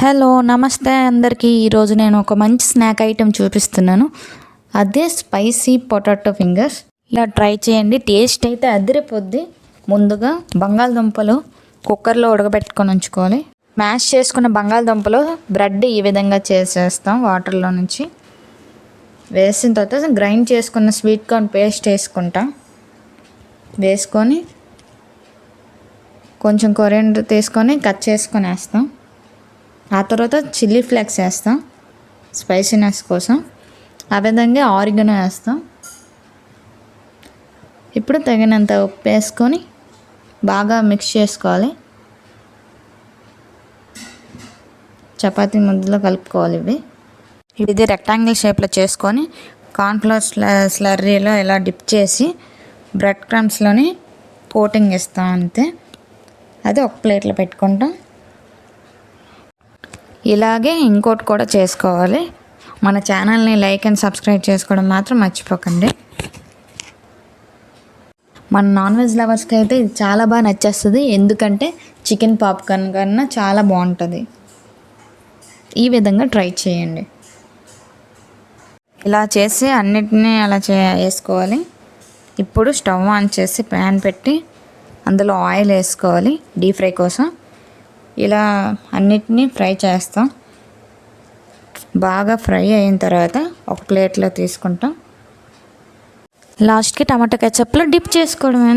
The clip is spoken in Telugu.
హలో నమస్తే అందరికీ. ఈరోజు నేను ఒక మంచి స్నాక్ ఐటెం చూపిస్తున్నాను. అదే స్పైసీ పొటాటో ఫింగర్స్. ఇలా ట్రై చేయండి, టేస్ట్ అయితే అదిరిపోద్ది. ముందుగా బంగాళదుంపలు కుక్కర్లో ఉడకబెట్టుకొని ఉంచుకోవాలి. మ్యాష్ చేసుకున్న బంగాళదుంపలు బ్రెడ్ ఈ విధంగా చేసేస్తాం. వాటర్లో నుంచి వేసిన తర్వాత గ్రైండ్ చేసుకున్న స్వీట్ కార్న్ పేస్ట్ వేసుకుంటాం. వేసుకొని కొంచెం కొరియాండర్ తీసుకొని కట్ చేసుకొని వేస్తాం. ఆ తర్వాత చిల్లీ ఫ్లేక్స్ వేస్తాం స్పైసీనెస్ కోసం. ఆ విధంగా ఆరిగనో వేస్తాం. ఇప్పుడు తగినంత ఉప్పు వేసుకొని బాగా మిక్స్ చేసుకోవాలి. చపాతీ ముద్దలో కలుపుకోవాలి. ఇది రెక్టాంగిల్ షేప్లో చేసుకొని కార్న్ఫ్లవర్ స్లర్రీలో ఇలా డిప్ చేసి బ్రెడ్ క్రమ్స్లోని కోటింగ్ ఇస్తాం. అంతే, అది ఒక ప్లేట్లో పెట్టుకుంటాం. ఇలాగే ఇంకోటి కూడా చేసుకోవాలి. మన ఛానల్ని లైక్ అండ్ సబ్స్క్రైబ్ చేసుకోవడం మాత్రం మర్చిపోకండి. మన నాన్ వెజ్ లవర్స్కి అయితే ఇది చాలా బాగా నచ్చేస్తుంది. ఎందుకంటే చికెన్ పాప్కార్న్ కన్నా చాలా బాగుంటుంది. ఈ విధంగా ట్రై చేయండి. ఇలా చేసి అన్నిటినీ అలా వేసుకోవాలి. ఇప్పుడు స్టవ్ ఆన్ చేసి ప్యాన్ పెట్టి అందులో ఆయిల్ వేసుకోవాలి డీప్ ఫ్రై కోసం. ఇలా అన్నిటినీ ఫ్రై చేస్తాం. బాగా ఫ్రై అయిన తర్వాత ఒక ప్లేట్లో తీసుకుంటాం. లాస్ట్కి టమాటా కెచప్లో డిప్ చేసుకోవడమే.